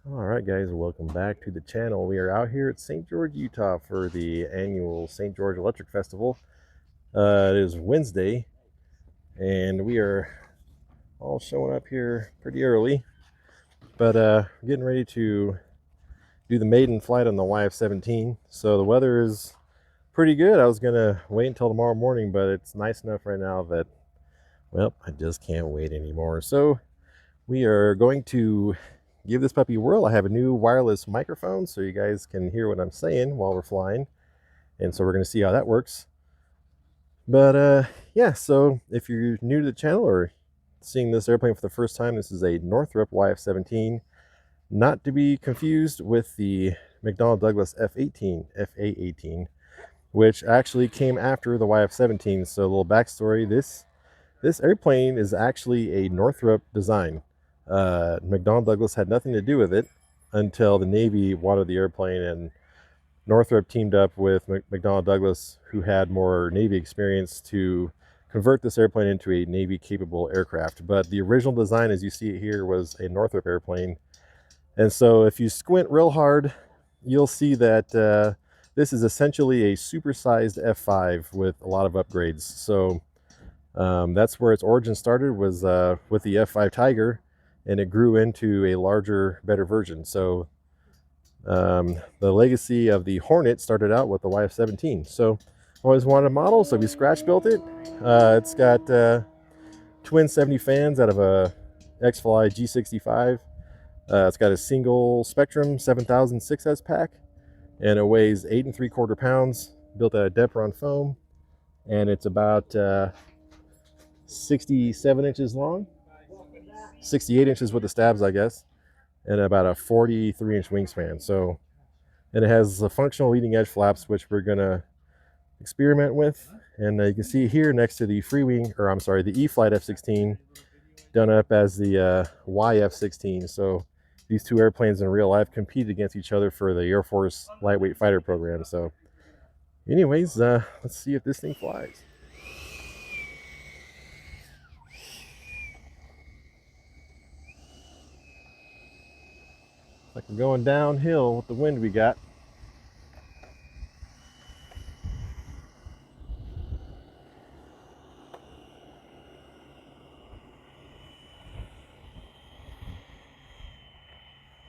All right, guys, welcome back to the channel. We are out here at St. George, Utah for the annual St. George Electric Festival. It is Wednesday, and we are all showing up here pretty early, but getting ready to do the maiden flight on the YF-17. So the weather is pretty good. I was going to wait until tomorrow morning, but it's nice enough right now that, well, I just can't wait anymore. So we are going to give this puppy a whirl. I have a new wireless microphone so you guys can hear what I'm saying while we're flying. And so we're going to see how that works. But yeah, so if you're new to the channel or seeing this airplane for the first time, this is a Northrop YF-17, not to be confused with the McDonnell Douglas F-18, FA-18, which actually came after the YF-17. So a little backstory, this airplane is actually a Northrop design. McDonnell Douglas had nothing to do with it until the Navy wanted the airplane, and Northrop teamed up with McDonnell Douglas, who had more Navy experience, to convert this airplane into a Navy-capable aircraft. But the original design, as you see it here, was a Northrop airplane. And so if you squint real hard, you'll see that this is essentially a supersized F5 with a lot of upgrades. So that's where its origin started, was with the F5 Tiger, and it grew into a larger, better version. So the legacy of the Hornet started out with the YF-17. So always wanted a model, so we scratch built it. It's got twin 70 fans out of a X-Fly G65. It's got a single Spectrum 7000 6S pack, and it weighs 8 3/4 pounds, built out of Depron foam, and it's about 67 inches long, 68 inches with the stabs, I guess, and about a 43-inch wingspan. So, and it has the functional leading edge flaps, which we're gonna experiment with. And you can see here next to the Freewing, or I'm sorry, the E-Flight F-16, done up as the YF-16. So these two airplanes in real life compete against each other for the Air Force lightweight fighter program. So anyways, let's see if this thing flies. Like we're going downhill with the wind we got.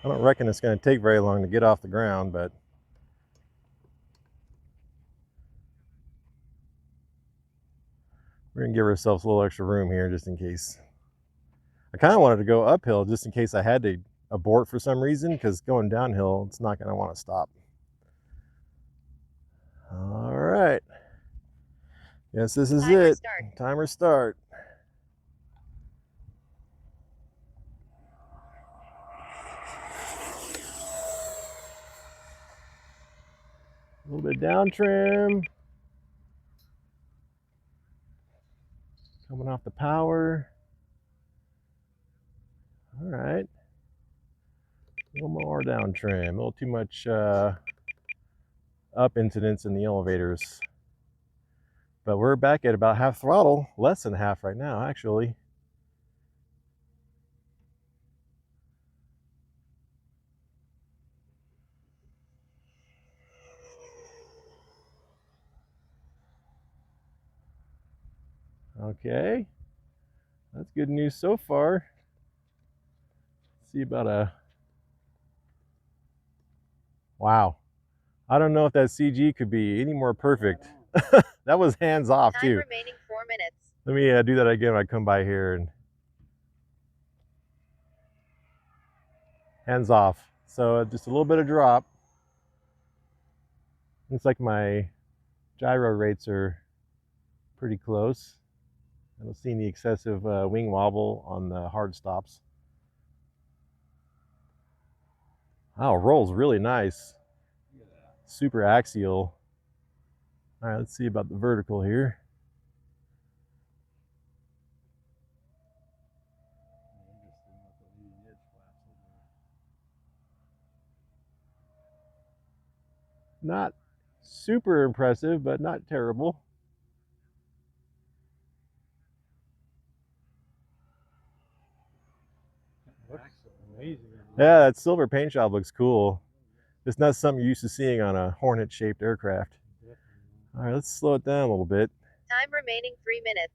I don't reckon it's going to take very long to get off the ground, but we're going to give ourselves a little extra room here just in case. I kind of wanted to go uphill just in case I had to abort for some reason, because going downhill, it's not going to want to stop. All right. Yes, this is it. Timer start. A little bit down trim. Coming off the power. All right. A little more down trim. A little too much up incidence in the elevators. But we're back at about half throttle. Less than half right now, actually. Okay. That's good news so far. Let's see about a... Wow. I don't know if that CG could be any more perfect. That was hands off too. Time remaining 4 minutes. Let me do that again when I come by here, and hands off. So just a little bit of drop. Looks like my gyro rates are pretty close. I don't see any excessive wing wobble on the hard stops. Wow, rolls really nice. Super axial. All right, let's see about the vertical here. Not super impressive, but not terrible. Looks amazing. Yeah, that silver paint job looks cool. It's not something you're used to seeing on a Hornet-shaped aircraft. All right, let's slow it down a little bit. Time remaining 3 minutes.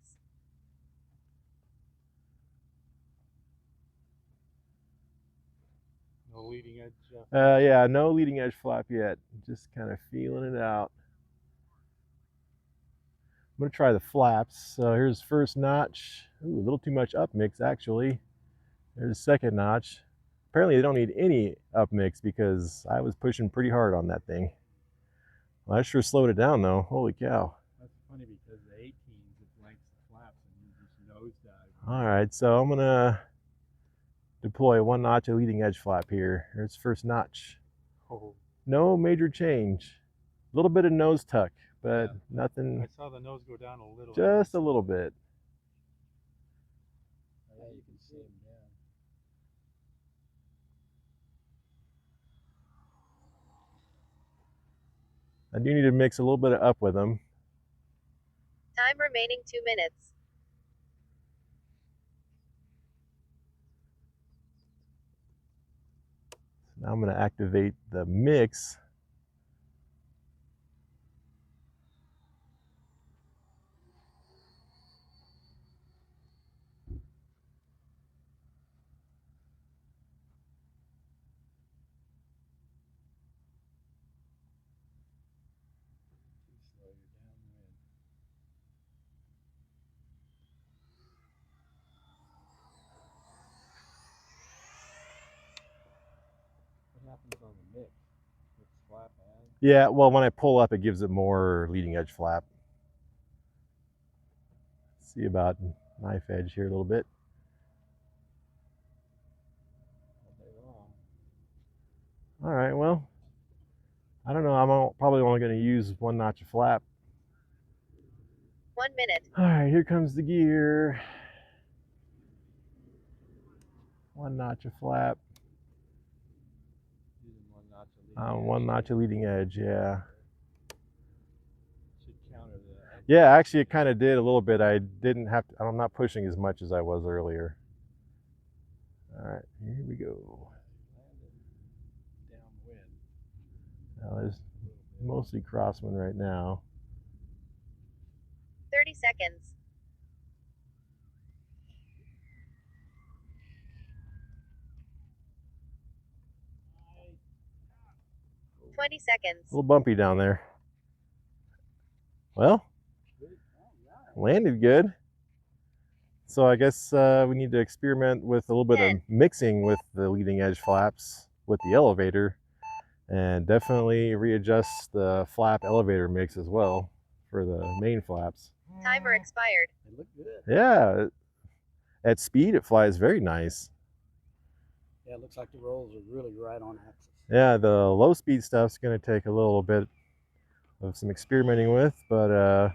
No leading edge. Yeah, no leading edge flap yet. Just kind of feeling it out. I'm gonna try the flaps. So here's the first notch. Ooh, a little too much up mix actually. There's the second notch. Apparently they don't need any up mix because I was pushing pretty hard on that thing. Well, I sure slowed it down though. Holy cow. That's funny because the 18s, it blanks the flaps and you just nosedive. All right, so I'm gonna deploy one notch of leading edge flap here. Here's the first notch. Oh. No major change. A little bit of nose tuck, but Yeah. nothing. I saw the nose go down a little. Just a little bit. Yeah, you can see him down. I do need to mix a little bit of up with them. Time remaining 2 minutes. Now I'm going to activate the mix. What happens on the mix? It's flap and? Yeah, well, when I pull up, it gives it more leading edge flap. See about knife edge here a little bit. All right, well, I don't know. I'm probably only going to use one notch of flap. 1 minute. All right, here comes the gear. One notch of flap. Using one notch of leading edge. One notch of leading edge, yeah. Should counter that. Yeah, actually, it kind of did a little bit. I didn't have to, I'm not pushing as much as I was earlier. All right, here we go. Downwind. Now there's mostly crosswind right now. 30 seconds. 20 seconds. A little bumpy down there. Well, landed good. So I guess we need to experiment with a little bit of mixing with the leading edge flaps with the elevator, and definitely readjust the flap elevator mix as well for the main flaps. Timer expired. They look good. Yeah, at speed it flies very nice. Yeah, it looks like the rolls are really right on axis. Yeah, the low speed stuff's going to take a little bit of some experimenting with, but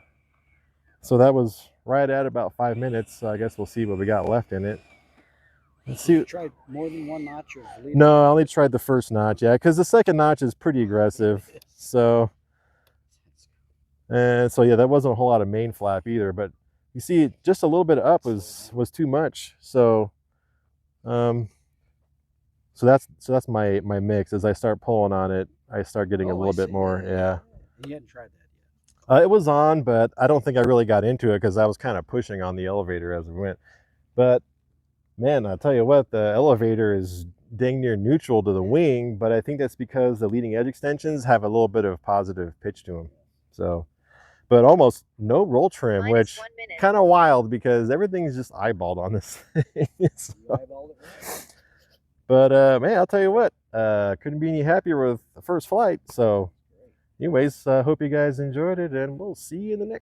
so that was right at about 5 minutes. So I guess we'll see what we got left in it. Let's see. You tried more than one notch of leading? No, I only tried the first notch, yeah, because the second notch is pretty aggressive. So, and so yeah, that wasn't a whole lot of main flap either. But you see, just a little bit of up was too much. So, so that's my mix. As I start pulling on it, I start getting a little bit more. Yeah. You hadn't tried that yet. It was on, but I don't think I really got into it because I was kind of pushing on the elevator as we went. But man, I'll tell you what, the elevator is dang near neutral to the wing, but I think that's because the leading edge extensions have a little bit of positive pitch to them. So, but almost no roll trim, which kind of wild because everything's just eyeballed on this thing. So, eyeballed it right. But man, I'll tell you what, couldn't be any happier with the first flight. So anyways, hope you guys enjoyed it, and we'll see you in the next